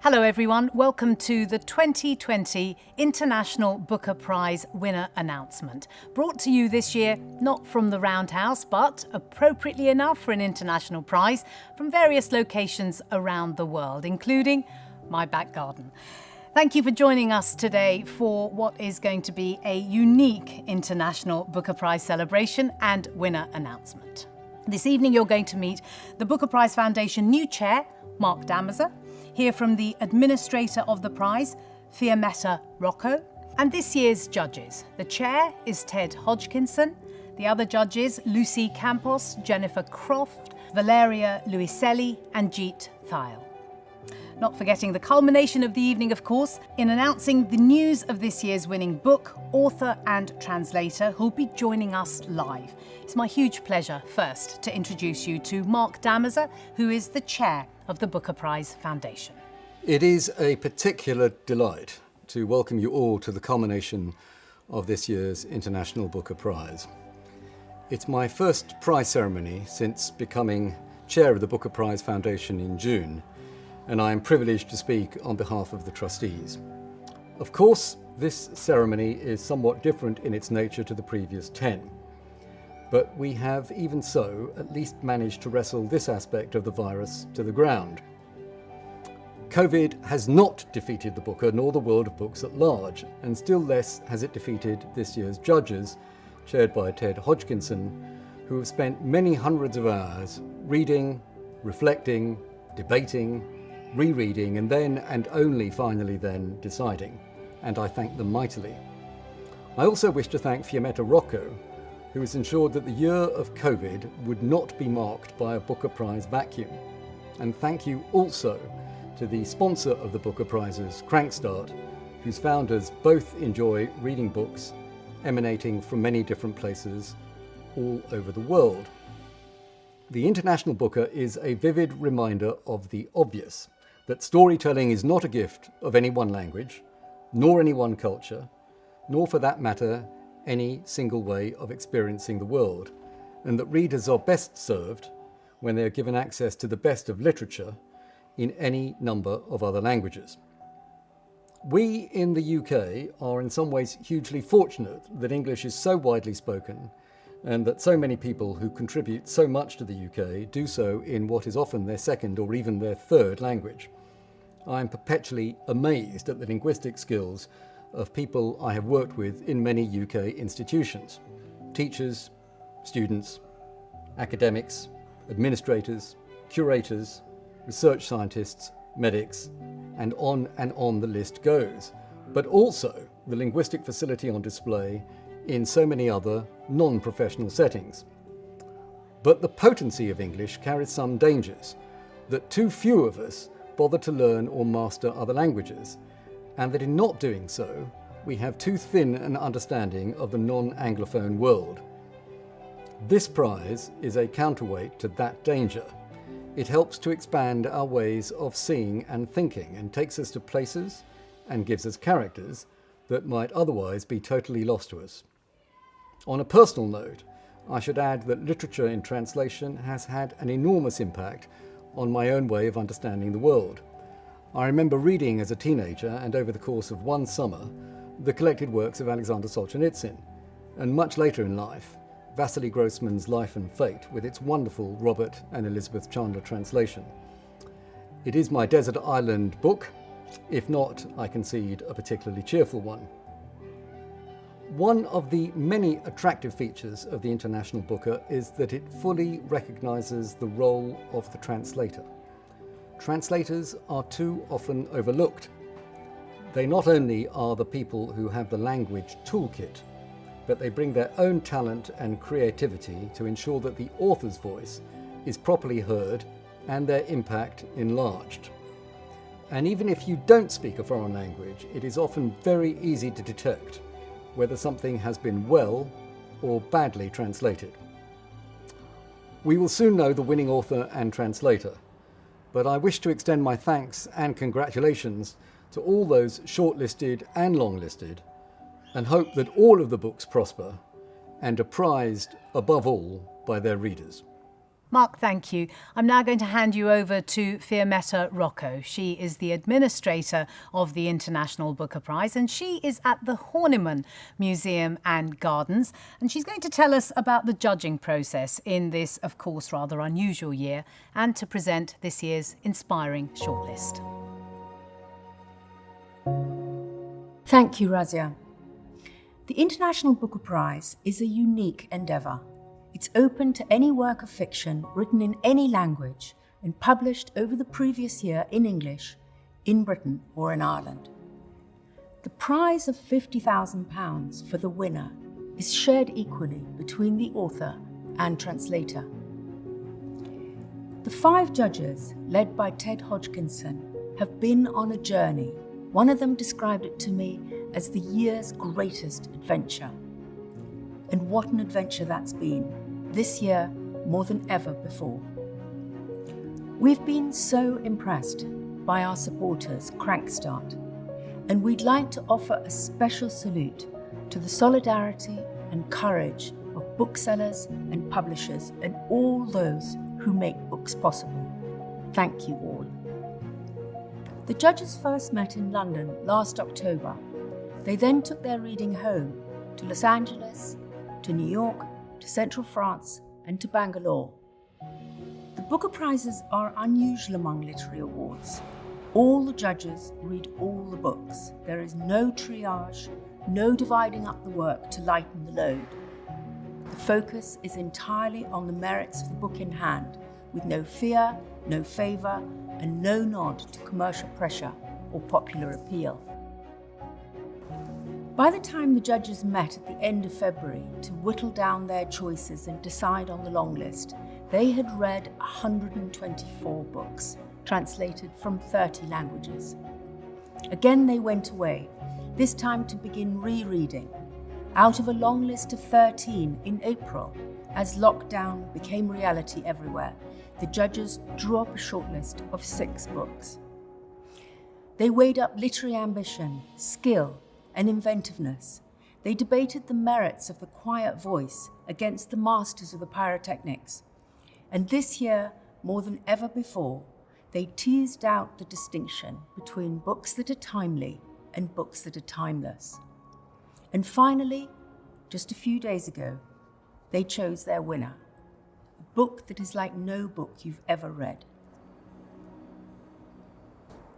Hello everyone, welcome to the 2020 International Booker Prize winner announcement. Brought to you this year, not from the Roundhouse, but appropriately enough for an international prize, from various locations around the world, including my back garden. Thank you for joining us today for what is going to be a unique International Booker Prize celebration and winner announcement. This evening you're going to meet the Booker Prize Foundation new chair, Mark Damazer, hear from the administrator of the prize, Fiammetta Rocco, and this year's judges. The chair is Ted Hodgkinson, the other judges, Lucy Campos, Jennifer Croft, Valeria Luiselli and Jeet Tyll. Not forgetting the culmination of the evening, of course, in announcing the news of this year's winning book, author and translator, who'll be joining us live. It's my huge pleasure first to introduce you to Mark Damazer, who is the chair of the Booker Prize Foundation. It is a particular delight to welcome you all to the culmination of this year's International Booker Prize. It's my first prize ceremony since becoming chair of the Booker Prize Foundation in June, and I am privileged to speak on behalf of the trustees. Of course, this ceremony is somewhat different in its nature to the previous 10. But we have, even so, at least managed to wrestle this aspect of the virus to the ground. COVID has not defeated the Booker nor the world of books at large, and still less has it defeated this year's judges, chaired by Ted Hodgkinson, who have spent many hundreds of hours reading, reflecting, debating, rereading, and then, and only finally then, deciding. And I thank them mightily. I also wish to thank Fiammetta Rocco, who has ensured that the year of COVID would not be marked by a Booker Prize vacuum. And thank you also to the sponsor of the Booker Prizes, Crankstart, whose founders both enjoy reading books emanating from many different places all over the world. The International Booker is a vivid reminder of the obvious, that storytelling is not a gift of any one language, nor any one culture, nor for that matter, any single way of experiencing the world, and that readers are best served when they are given access to the best of literature in any number of other languages. We in the UK are in some ways hugely fortunate that English is so widely spoken and that so many people who contribute so much to the UK do so in what is often their second or even their third language. I am perpetually amazed at the linguistic skills of people I have worked with in many UK institutions. Teachers, students, academics, administrators, curators, research scientists, medics, and on the list goes. But also the linguistic facility on display in so many other non-professional settings. But the potency of English carries some dangers, that too few of us bother to learn or master other languages, and that in not doing so, we have too thin an understanding of the non-Anglophone world. This prize is a counterweight to that danger. It helps to expand our ways of seeing and thinking, and takes us to places and gives us characters that might otherwise be totally lost to us. On a personal note, I should add that literature in translation has had an enormous impact on my own way of understanding the world. I remember reading as a teenager, and over the course of one summer, the collected works of Alexander Solzhenitsyn, and much later in life, Vasily Grossman's Life and Fate, with its wonderful Robert and Elizabeth Chandler translation. It is my desert island book, if not, I concede, a particularly cheerful one. One of the many attractive features of the International Booker is that it fully recognises the role of the translator. Translators are too often overlooked. They not only are the people who have the language toolkit, but they bring their own talent and creativity to ensure that the author's voice is properly heard and their impact enlarged. And even if you don't speak a foreign language, it is often very easy to detect whether something has been well or badly translated. We will soon know the winning author and translator, but I wish to extend my thanks and congratulations to all those shortlisted and longlisted, and hope that all of the books prosper and are prized above all by their readers. Mark, thank you. I'm now going to hand you over to Fiammetta Rocco. She is the administrator of the International Booker Prize, and she is at the Horniman Museum and Gardens. And she's going to tell us about the judging process in this, of course, rather unusual year, and to present this year's inspiring shortlist. Thank you, Razia. The International Booker Prize is a unique endeavour. It's open to any work of fiction written in any language and published over the previous year in English, in Britain or in Ireland. The prize of £50,000 for the winner is shared equally between the author and translator. The 5 judges, led by Ted Hodgkinson, have been on a journey. One of them described it to me as the year's greatest adventure. And what an adventure that's been, this year more than ever before. We've been so impressed by our supporters, Crankstart, and we'd like to offer a special salute to the solidarity and courage of booksellers and publishers and all those who make books possible. Thank you all. The judges first met in London last October. They then took their reading home to Los Angeles, to New York, to Central France, and to Bangalore. The Booker Prizes are unusual among literary awards. All the judges read all the books. There is no triage, no dividing up the work to lighten the load. The focus is entirely on the merits of the book in hand, with no fear, no favour, and no nod to commercial pressure or popular appeal. By the time the judges met at the end of February to whittle down their choices and decide on the long list, they had read 124 books, translated from 30 languages. Again they went away, this time to begin rereading, out of a long list of 13 in April. As lockdown became reality everywhere, the judges drew up a shortlist of 6 books. They weighed up literary ambition, skill, and inventiveness. They debated the merits of the quiet voice against the masters of the pyrotechnics. And this year, more than ever before, they teased out the distinction between books that are timely and books that are timeless. And finally, just a few days ago, they chose their winner, a book that is like no book you've ever read.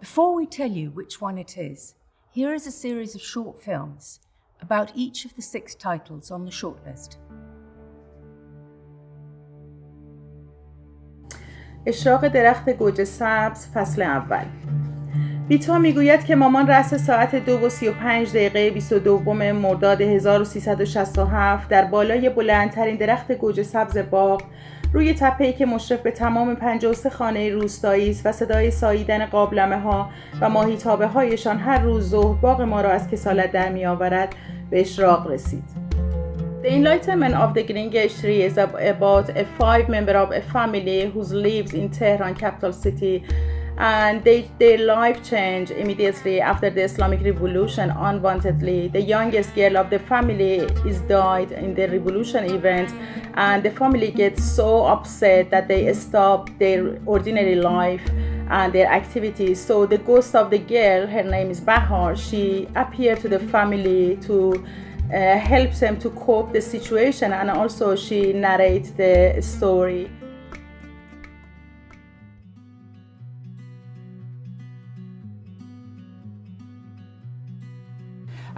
Before we tell you which one it is, here is a series of short films about each of the 6 titles on the shortlist. اشراق درخت گوجه سبز فصل اول. بیتا میگوید که مامان رأس ساعت 2:35 22 مرداد 1367 در بالای بلندترین درخت گوجه سبز باغ روی تپه‌ای که مشرف به تمام 53 خانه روستایی است و صدای ساییدن قابلمه‌ها و ماهیتابه‌هایشان هر روز ظهر باغ ما را از کسالت در می‌آورد به اشراق رسید. The Enlightenment of the Greengage Tree is about a 5-member of a family who lives in Tehran, capital city, and their life changed immediately after the Islamic Revolution unwantedly. The youngest girl of the family is died in the revolution event, and the family gets so upset that they stop their ordinary life and their activities. So the ghost of the girl, her name is Bahar, she appeared to the family to helps them to cope the situation, and also she narrates the story.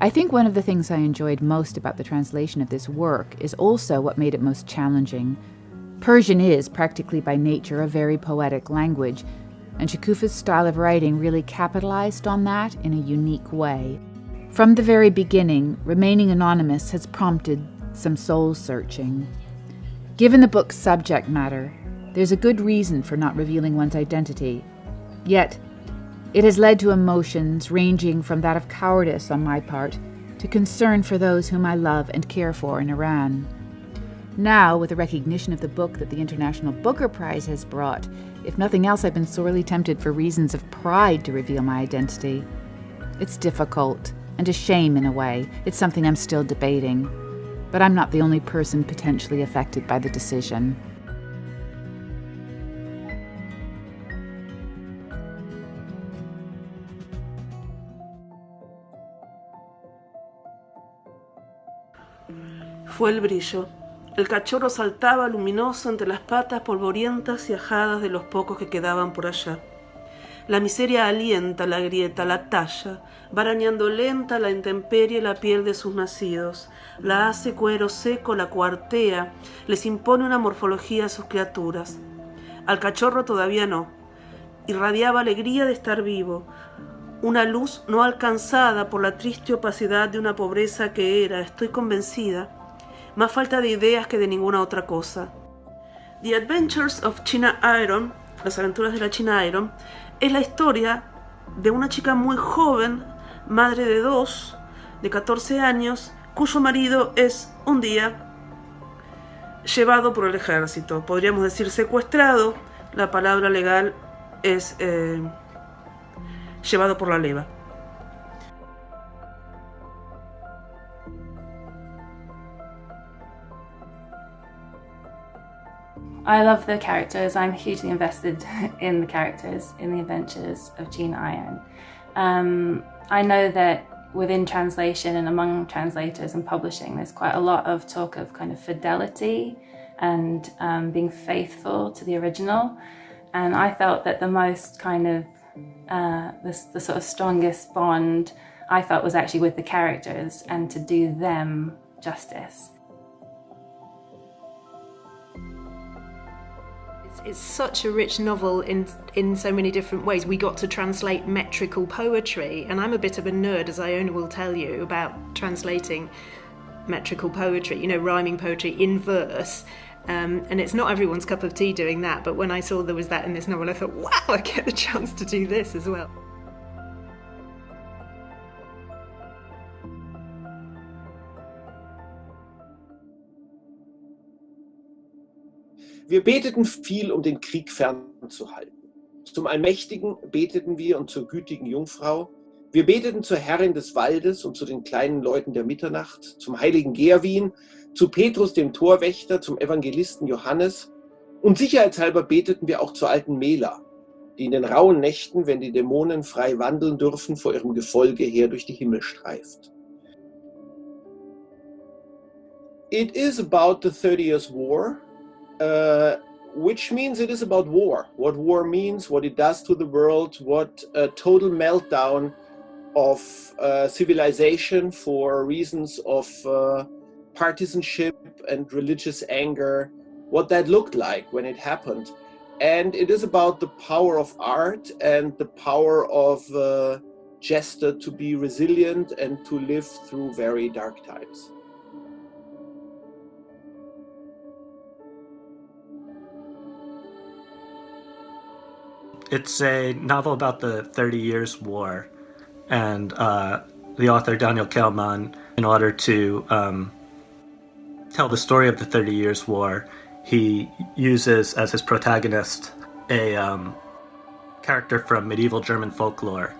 I think one of the things I enjoyed most about the translation of this work is also what made it most challenging. Persian is, practically by nature, a very poetic language, and Shokoofeh's style of writing really capitalized on that in a unique way. From the very beginning, remaining anonymous has prompted some soul-searching. Given the book's subject matter, there's a good reason for not revealing one's identity. Yet, it has led to emotions ranging from that of cowardice on my part to concern for those whom I love and care for in Iran. Now, with the recognition of the book that the International Booker Prize has brought, if nothing else, I've been sorely tempted for reasons of pride to reveal my identity. It's difficult, and a shame in a way. It's something I'm still debating. But I'm not the only person potentially affected by the decision. Fue el brillo. El cachorro saltaba luminoso entre las patas polvorientas y ajadas de los pocos que quedaban por allá. La miseria alienta la grieta, la talla, va arañando lenta la intemperie la piel de sus nacidos, la hace cuero seco, la cuartea, les impone una morfología a sus criaturas. Al cachorro todavía no. Irradiaba alegría de estar vivo, una luz no alcanzada por la triste opacidad de una pobreza que era, estoy convencida, más falta de ideas que de ninguna otra cosa. The Adventures of China Iron, las aventuras de la China Iron, es la historia de una chica muy joven, madre de 2, de 14 años, cuyo marido es un día llevado por el ejército, podríamos decir secuestrado, la palabra legal es llevado por la leva. I love the characters. I'm hugely invested in the characters, in the adventures of Jean Iron. I know that within translation and among translators and publishing, there's quite a lot of talk of kind of fidelity and being faithful to the original. And I felt that the most kind of, the sort of strongest bond I felt was actually with the characters and to do them justice. It's such a rich novel in so many different ways. We got to translate metrical poetry, and I'm a bit of a nerd, as Iona will tell you, about translating metrical poetry, you know, rhyming poetry in verse. And it's not everyone's cup of tea doing that, but when I saw there was that in this novel, I thought, wow, I get the chance to do this as well. Wir beteten viel, um den Krieg fernzuhalten. Zum Allmächtigen beteten wir und zur gütigen Jungfrau. Wir beteten zur Herrin des Waldes und zu den kleinen Leuten der Mitternacht, zum heiligen Gerwin, zu Petrus dem Torwächter, zum Evangelisten Johannes. Und sicherheitshalber beteten wir auch zur alten Mela, die in den rauen Nächten, wenn die Dämonen frei wandeln dürfen, vor ihrem Gefolge her durch die Himmel streift. It is about the 30 Years' War. Which means it is about war, what war means, what it does to the world, what a total meltdown of civilization for reasons of partisanship and religious anger, what that looked like when it happened. And it is about the power of art and the power of gesture to be resilient and to live through very dark times. It's a novel about the 30 Years' War, and the author, Daniel Kehlmann, in order to tell the story of the 30 Years' War, he uses as his protagonist a character from medieval German folklore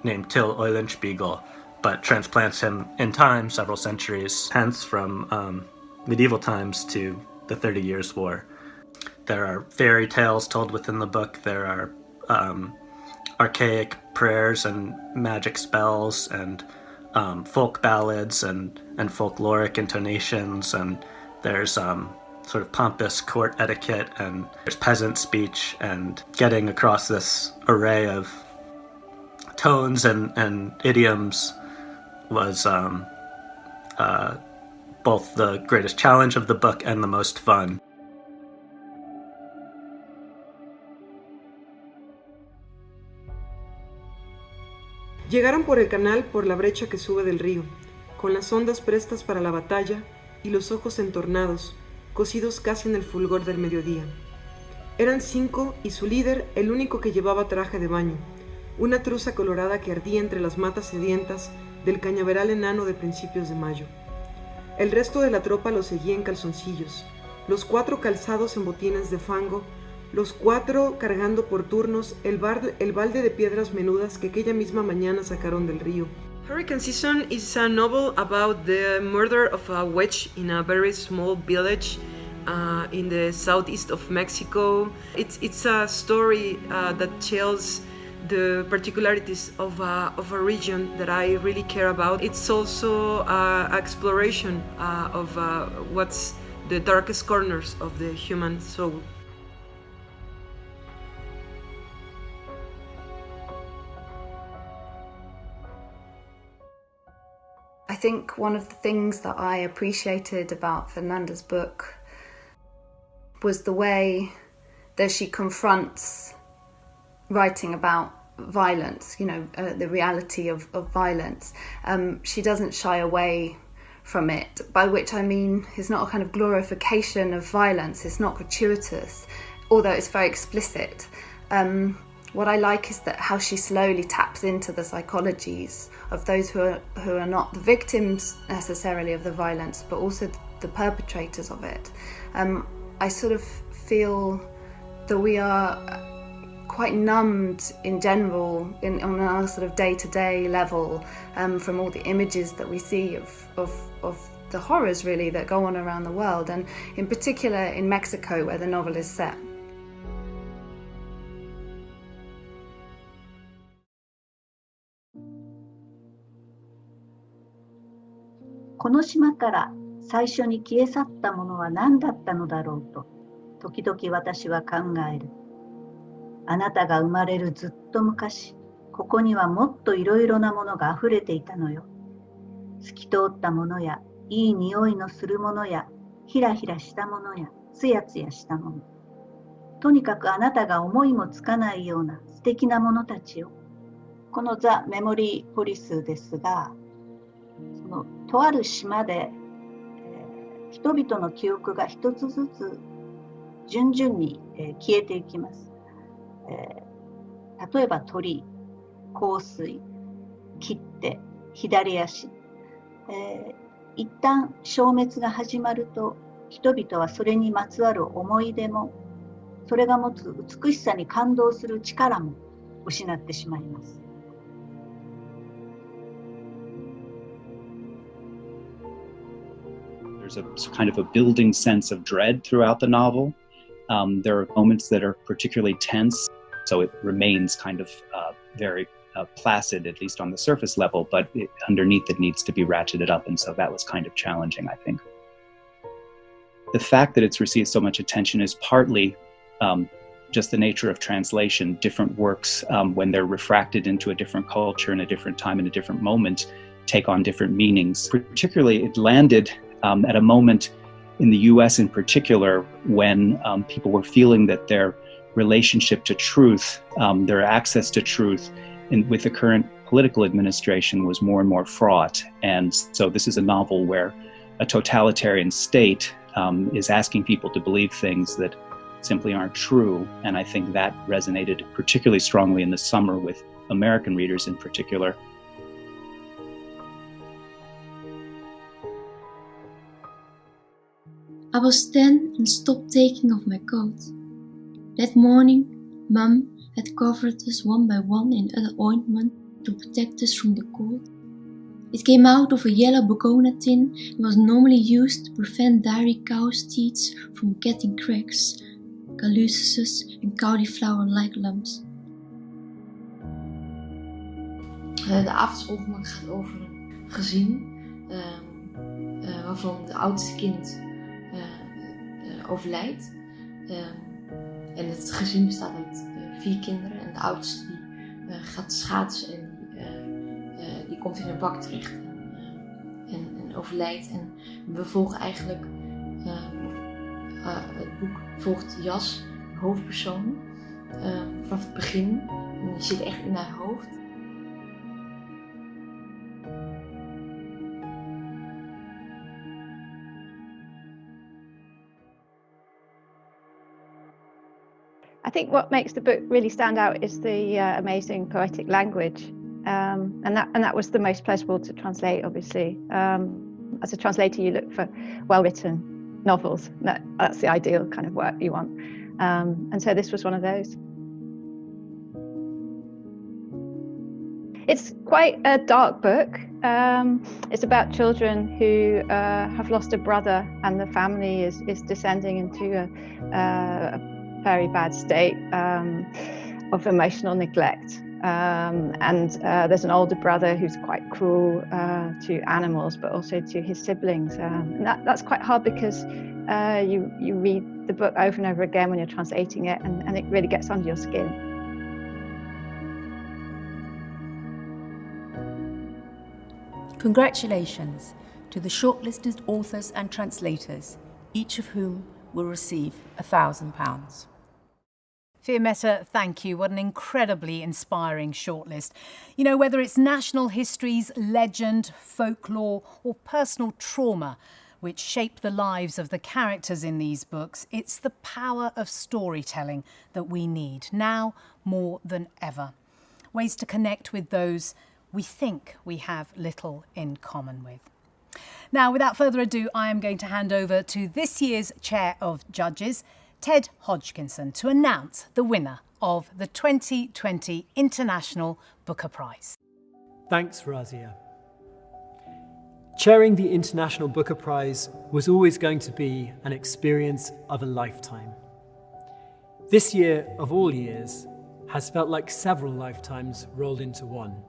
named Tyll Eulenspiegel, but transplants him in time several centuries hence from medieval times to the 30 Years' War. There are fairy tales told within the book. There are archaic prayers and magic spells and folk ballads and folkloric intonations, and there's sort of pompous court etiquette, and there's peasant speech, and getting across this array of tones and idioms was both the greatest challenge of the book and the most fun. Llegaron por el canal por la brecha que sube del río, con las ondas prestas para la batalla y los ojos entornados, cosidos casi en el fulgor del mediodía. Eran 5 y su líder el único que llevaba traje de baño, una truza colorada que ardía entre las matas sedientas del cañaveral enano de principios de mayo. El resto de la tropa lo seguía en calzoncillos, los 4 calzados en botines de fango, los 4 cargando por turnos el balde de piedras menudas que aquella misma mañana sacaron del río. Hurricane Season is a novel about the murder of a witch in a very small village in the southeast of Mexico. It's a story that tells the particularities of a region that I really care about. It's also exploration of what's the darkest corners of the human soul. I think one of the things that I appreciated about Fernanda's book was the way that she confronts writing about violence, the reality of violence. She doesn't shy away from it, by which I mean it's not a kind of glorification of violence, it's not gratuitous, although it's very explicit. What I like is that how she slowly taps into the psychologies of those who are not the victims necessarily of the violence, but also the perpetrators of it. I sort of feel that we are quite numbed in general on our sort of day-to-day level from all the images that we see of the horrors really that go on around the world, and in particular in Mexico where the novel is set. この島から最初に消え去ったものは何だったのだろうと、時々私は考える。あなたが生まれるずっと昔、ここにはもっといろいろなものがあふれていたのよ。透き通ったものや、いい匂いのするものや、ひらひらしたものや、つやつやしたもの。とにかくあなたが思いもつかないような素敵なものたちよ。このザ・メモリー・ポリスですが、そのとある島で、人々の記憶が一つずつ順々に、消えていきます。例えば鳥、香水、切手、左足、一旦消滅が始まると人々はそれにまつわる思い出もそれが持つ美しさに感動する力も失ってしまいます。There's a kind of a building sense of dread throughout the novel. There are moments that are particularly tense, so it remains kind of very placid, at least on the surface level, but underneath it needs to be ratcheted up, and so that was kind of challenging, I think. The fact that it's received so much attention is partly just the nature of translation. Different works, when they're refracted into a different culture in a different time, in a different moment, take on different meanings. Particularly, it landed at a moment in the US in particular when people were feeling that their relationship to truth, their access to truth with the current political administration was more and more fraught. And so this is a novel where a totalitarian state is asking people to believe things that simply aren't true. And I think that resonated particularly strongly in the summer with American readers in particular. I was 10 and stopped taking off my coat. That morning, Mum had covered us one by one in other ointment to protect us from the cold. It came out of a yellow Bogona tin and was normally used to prevent dairy cows' teeth from getting cracks, calluses and cauliflower-like lumps. De avondschoolgemak gaat over een gezin waarvan de oudste kind overlijdt. En het gezin bestaat uit 4 kinderen en de oudste die gaat schaatsen en die komt in een bak terecht en overlijdt. En we volgen eigenlijk, het boek volgt Jas, de hoofdpersoon, vanaf het begin. En je zit echt in haar hoofd. I think what makes the book really stand out is the amazing poetic language, and that was the most pleasurable to translate. Obviously, as a translator, you look for well-written novels. That's the ideal kind of work you want, and so this was one of those. It's quite a dark book. It's about children who have lost a brother, and the family is descending into a very bad state of emotional neglect. And there's an older brother who's quite cruel to animals, but also to his siblings. And that's quite hard because you read the book over and over again when you're translating it, and it really gets under your skin. Congratulations to the shortlisted authors and translators, each of whom will receive £1,000. Fiammetta, thank you. What an incredibly inspiring shortlist. You know, whether it's national histories, legend, folklore, or personal trauma which shape the lives of the characters in these books, it's the power of storytelling that we need, now more than ever. Ways to connect with those we think we have little in common with. Now, without further ado, I am going to hand over to this year's Chair of Judges, Ted Hodgkinson, to announce the winner of the 2020 International Booker Prize. Thanks, Razia. Chairing the International Booker Prize was always going to be an experience of a lifetime. This year, of all years, has felt like several lifetimes rolled into one.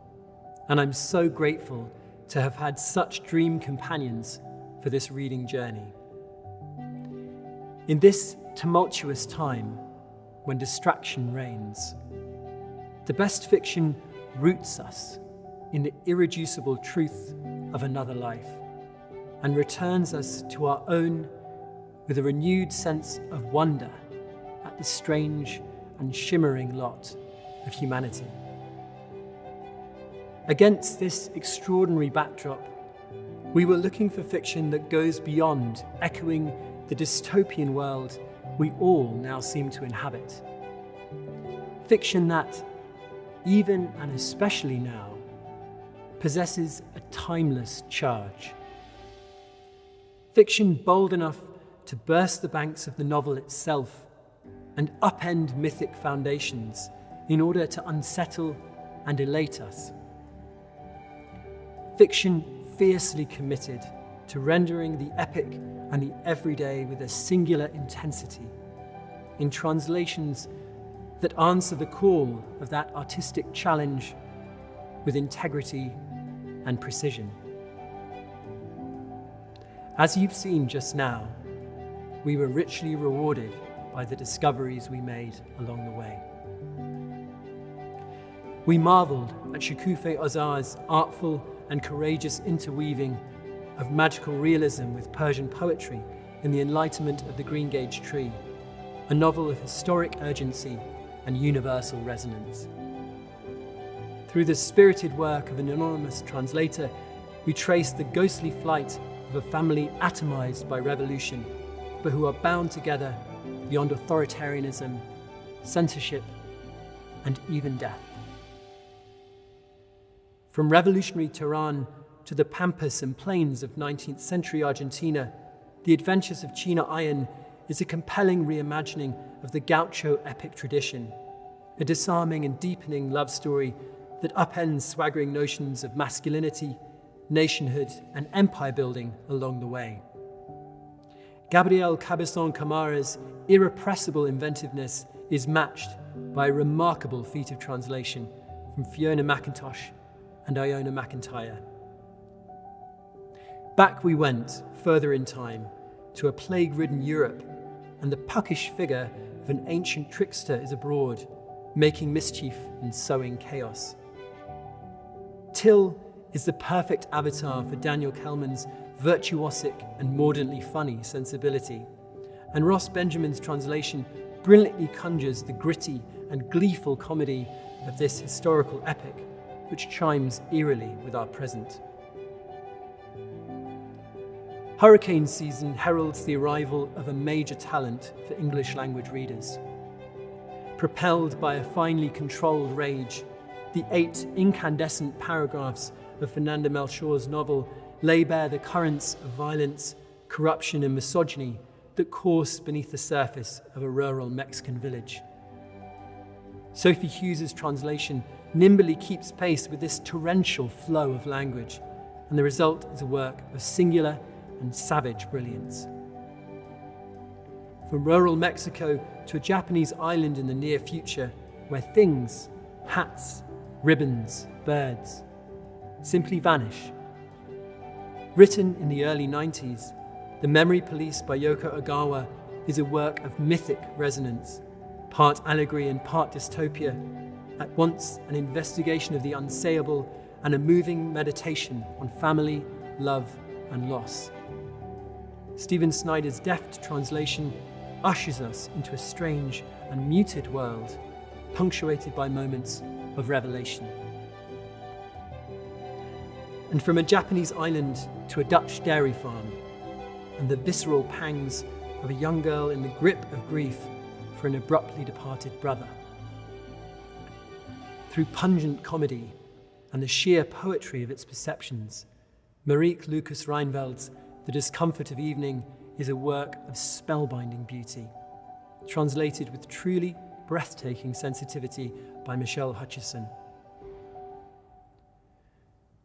And I'm so grateful to have had such dream companions for this reading journey. In this tumultuous time, when distraction reigns, the best fiction roots us in the irreducible truth of another life and returns us to our own with a renewed sense of wonder at the strange and shimmering lot of humanity. Against this extraordinary backdrop, we were looking for fiction that goes beyond echoing the dystopian world we all now seem to inhabit. Fiction that, even and especially now, possesses a timeless charge. Fiction bold enough to burst the banks of the novel itself and upend mythic foundations in order to unsettle and elate us. Fiction fiercely committed to rendering the epic and the everyday with a singular intensity, in translations that answer the call of that artistic challenge with integrity and precision. As you've seen just now, we were richly rewarded by the discoveries we made along the way. We marvelled at Shokoofeh Azar's artful and courageous interweaving of magical realism with Persian poetry in The Enlightenment of the Greengage Tree, a novel of historic urgency and universal resonance. Through the spirited work of an anonymous translator, we trace the ghostly flight of a family atomized by revolution, but who are bound together beyond authoritarianism, censorship, and even death. From revolutionary Tehran to the pampas and plains of 19th century Argentina, The Adventures of China Iron is a compelling reimagining of the gaucho epic tradition, a disarming and deepening love story that upends swaggering notions of masculinity, nationhood, and empire building along the way. Gabriela Cabezón Cámara's irrepressible inventiveness is matched by a remarkable feat of translation from Fiona Mackintosh and Iona Macintyre. Back we went, further in time, to a plague-ridden Europe, and the puckish figure of an ancient trickster is abroad, making mischief and sowing chaos. Tyll is the perfect avatar for Daniel Kehlmann's virtuosic and mordantly funny sensibility, and Ross Benjamin's translation brilliantly conjures the gritty and gleeful comedy of this historical epic, which chimes eerily with our present. Hurricane season heralds the arrival of a major talent for English language readers. Propelled by a finely controlled rage, the 8 incandescent paragraphs of Fernanda Melchor's novel lay bare the currents of violence, corruption, and misogyny that course beneath the surface of a rural Mexican village. Sophie Hughes's translation nimbly keeps pace with this torrential flow of language, and the result is a work of singular and savage brilliance. From rural Mexico to a Japanese island in the near future, where things, hats, ribbons, birds, simply vanish. Written in the early 90s, The Memory Police by Yoko Ogawa is a work of mythic resonance, part allegory and part dystopia, at once an investigation of the unsayable and a moving meditation on family, love, and loss. Stephen Snyder's deft translation ushers us into a strange and muted world, punctuated by moments of revelation. And from a Japanese island to a Dutch dairy farm, and the visceral pangs of a young girl in the grip of grief for an abruptly departed brother. Through pungent comedy and the sheer poetry of its perceptions, Marieke Lucas Reinveld's The Discomfort of Evening is a work of spellbinding beauty, translated with truly breathtaking sensitivity by Michelle Hutchison.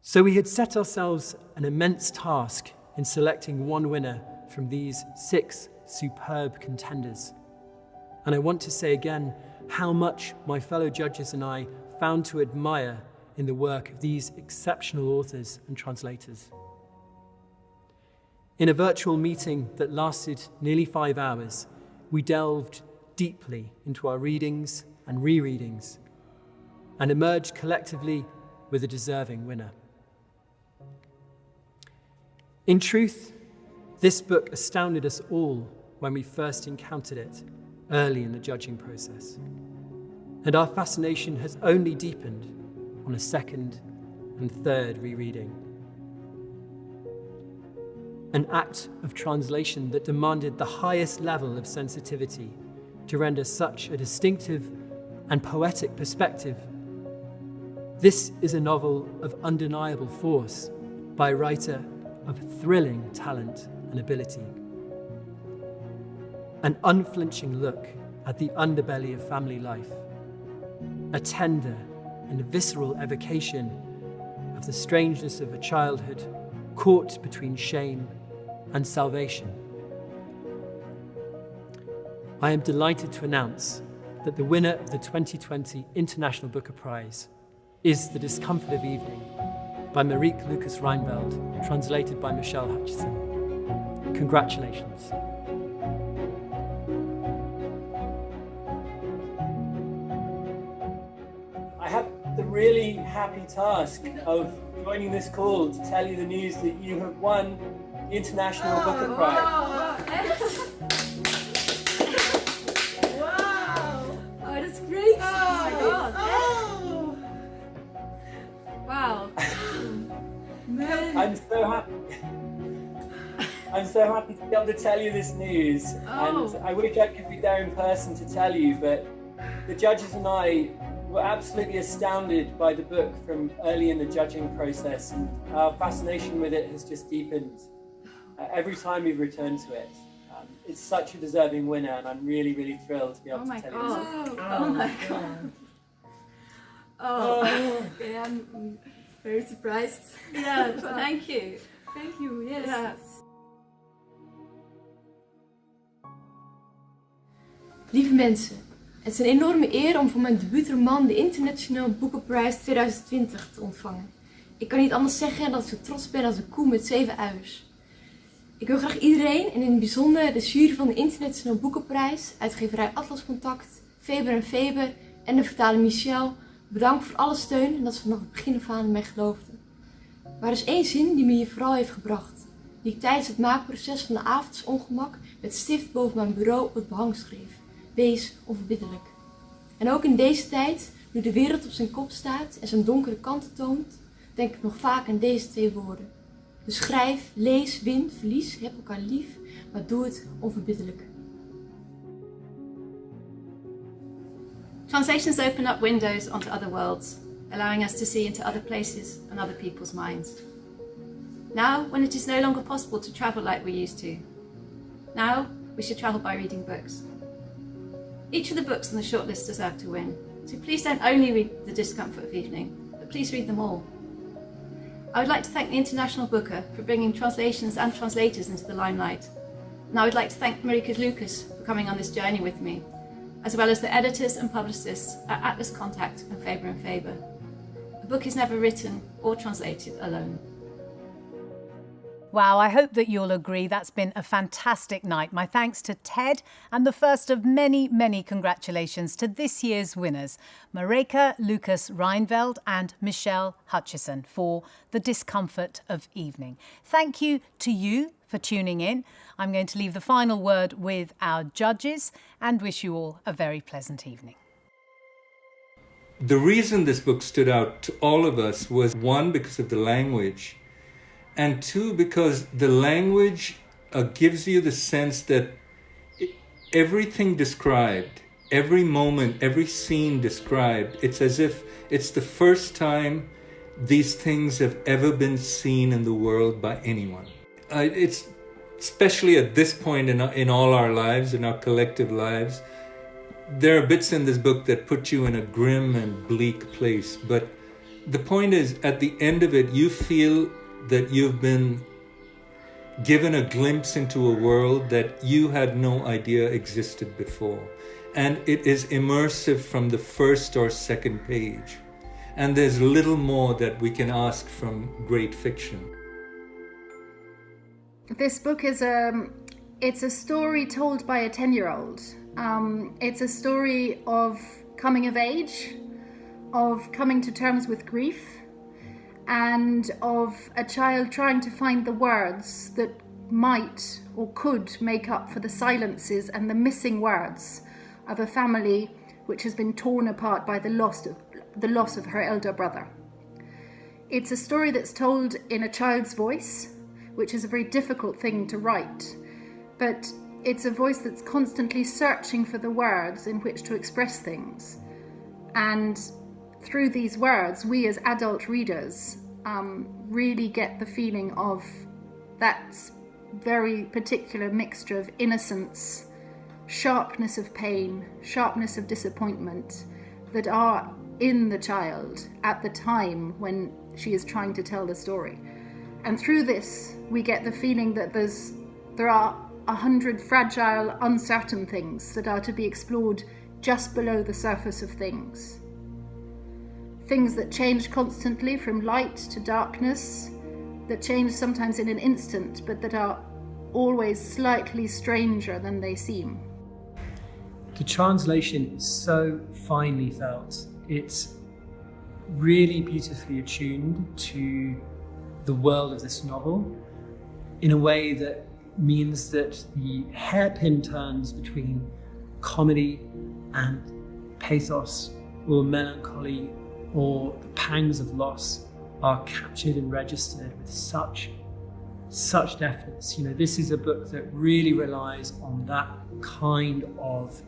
So we had set ourselves an immense task in selecting one winner from these 6 superb contenders. And I want to say again how much my fellow judges and I found to admire in the work of these exceptional authors and translators. In a virtual meeting that lasted nearly 5 hours, we delved deeply into our readings and rereadings and emerged collectively with a deserving winner. In truth, this book astounded us all when we first encountered it early in the judging process. And our fascination has only deepened on a second and third rereading. An act of translation that demanded the highest level of sensitivity to render such a distinctive and poetic perspective. This is a novel of undeniable force by a writer of thrilling talent and ability. An unflinching look at the underbelly of family life, a tender and visceral evocation of the strangeness of a childhood caught between shame and salvation. I am delighted to announce that the winner of the 2020 International Booker Prize is The Discomfort of Evening by Marieke Lucas Reinveld, translated by Michelle Hutchison. Congratulations. I have the really happy task of joining this call to tell you the news that you have won the International Booker Prize. Wow! Oh, that's great! Oh my God! Oh. Wow! I'm so happy. I'm so happy to be able to tell you this news, and I wish I could be there in person to tell you, but the judges and I were absolutely astounded by the book from early in the judging process, and our fascination with it has just deepened every time we've returned to it. It's such a deserving winner, and I'm really, really thrilled to be able to tell you this. Oh my God! Oh, okay, I'm very surprised. Yeah, thank you. Thank you, yes. Lieve mensen, het is een enorme eer om voor mijn debuutroman de Internationale Boekenprijs 2020 te ontvangen. Ik kan niet anders zeggen dan dat ik zo trots ben als een koe met 7 uiers. Ik wil graag iedereen, en in het bijzonder de jury van de Internationale Boekenprijs, uitgeverij Atlas Contact, Faber & Faber en de vertaler Michel, bedanken voor alle steun en dat ze vanaf het begin af aan in mij geloofden. Maar er is één zin die me hier vooral heeft gebracht, die ik tijdens het maakproces van de avondsongemak met stift boven mijn bureau op het behang schreef. Wees onverbiddelijk. En ook in deze tijd, nu de wereld op zijn kop staat en zijn donkere kanten toont, denk ik nog vaak aan deze 2 woorden. Dus schrijf, lees, win, verlies, heb elkaar lief, maar doe het onverbiddelijk. Translations open up windows onto other worlds, allowing us to see into other places and other people's minds. Now, when it is no longer possible to travel like we used to, now we should travel by reading books. Each of the books on the shortlist deserve to win, so please don't only read The Discomfort of Evening, but please read them all. I would like to thank the International Booker for bringing translations and translators into the limelight, and I would like to thank Marieke Lucas for coming on this journey with me, as well as the editors and publicists at Atlas Contact and Faber & Faber. book is never written or translated alone. Wow, I hope that you'll agree that's been a fantastic night. My thanks to Ted, and the first of many, many congratulations to this year's winners, Mareka Lucas Reinveld and Michelle Hutchison, for The Discomfort of Evening. Thank you to you for tuning in. I'm going to leave the final word with our judges and wish you all a very pleasant evening. The reason this book stood out to all of us was, one, because of the language, and two, because the language gives you the sense that everything described, every moment, every scene described, it's as if it's the first time these things have ever been seen in the world by anyone. It's especially at this point in all our lives, in our collective lives, there are bits in this book that put you in a grim and bleak place. But the point is, at the end of it, you feel that you've been given a glimpse into a world that you had no idea existed before. And it is immersive from the first or second page. And there's little more that we can ask from great fiction. This book is it's a story told by a 10-year-old. It's a story of coming of age, of coming to terms with grief, and of a child trying to find the words that might or could make up for the silences and the missing words of a family which has been torn apart by the loss of her elder brother. It's a story that's told in a child's voice, which is a very difficult thing to write, but it's a voice that's constantly searching for the words in which to express things. And through these words, we as adult readers really get the feeling of that very particular mixture of innocence, sharpness of pain, sharpness of disappointment that are in the child at the time when she is trying to tell the story. And through this, we get the feeling that there are 100 fragile, uncertain things that are to be explored just below the surface of things. Things that change constantly from light to darkness, that change sometimes in an instant, but that are always slightly stranger than they seem. The translation is so finely felt. It's really beautifully attuned to the world of this novel in a way that means that the hairpin turns between comedy and pathos or melancholy or the pangs of loss are captured and registered with such deftness. You know, this is a book that really relies on that kind of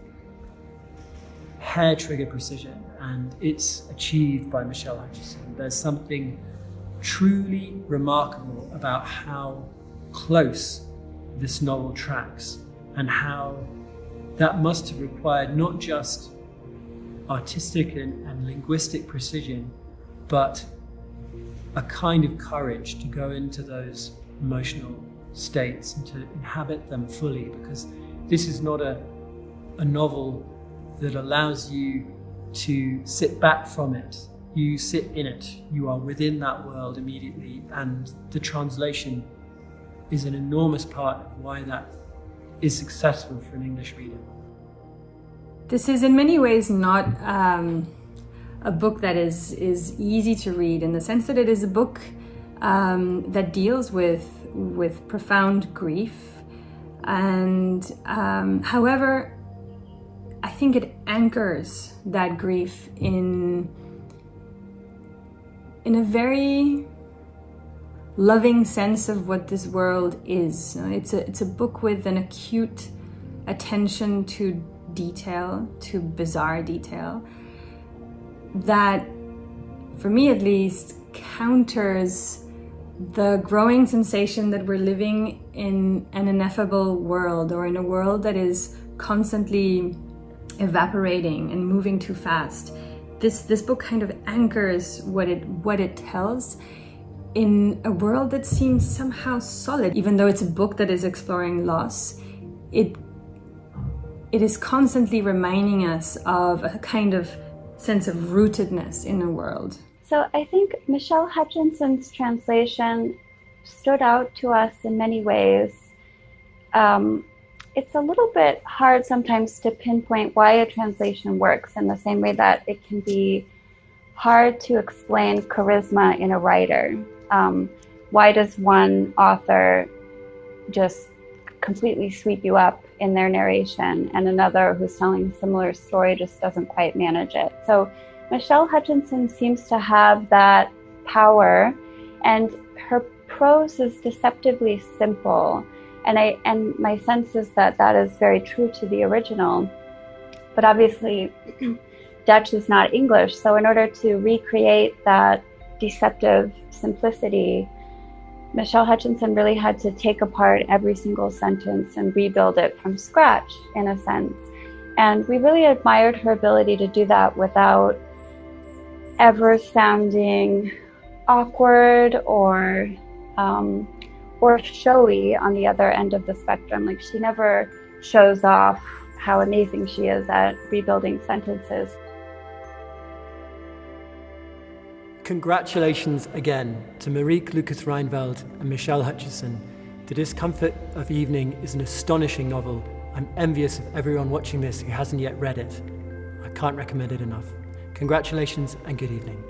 hair trigger precision, and it's achieved by Michelle Hutchison. There's something truly remarkable about how close this novel tracks, and how that must have required not just artistic and linguistic precision, but a kind of courage to go into those emotional states and to inhabit them fully, because this is not a novel that allows you to sit back from it. You sit in it, you are within that world immediately, and the translation is an enormous part of why that is successful for an English reader. This is in many ways not a book that is easy to read, in the sense that it is a book that deals with profound grief, and however, I think it anchors that grief in a very loving sense of what this world is. It's a book with an acute attention to detail, to bizarre detail, that, for me at least, counters the growing sensation that we're living in an ineffable world, or in a world that is constantly evaporating and moving too fast. This book kind of anchors what it tells in a world that seems somehow solid. Even though it's a book that is exploring loss, it is constantly reminding us of a kind of sense of rootedness in the world. So I think Michelle Hutchinson's translation stood out to us in many ways. It's a little bit hard sometimes to pinpoint why a translation works, in the same way that it can be hard to explain charisma in a writer. Why does one author just completely sweep you up in their narration and another who's telling a similar story just doesn't quite manage it? So Michelle Hutchinson seems to have that power, and her prose is deceptively simple. And my sense is that that is very true to the original. But obviously, Dutch is not English. So in order to recreate that deceptive simplicity, Michelle Hutchinson really had to take apart every single sentence and rebuild it from scratch, in a sense. And we really admired her ability to do that without ever sounding awkward or showy on the other end of the spectrum. Like, she never shows off how amazing she is at rebuilding sentences. Congratulations again to Marieke Lucas-Reinveld and Michelle Hutchison. The Discomfort of Evening is an astonishing novel. I'm envious of everyone watching this who hasn't yet read it. I can't recommend it enough. Congratulations and good evening.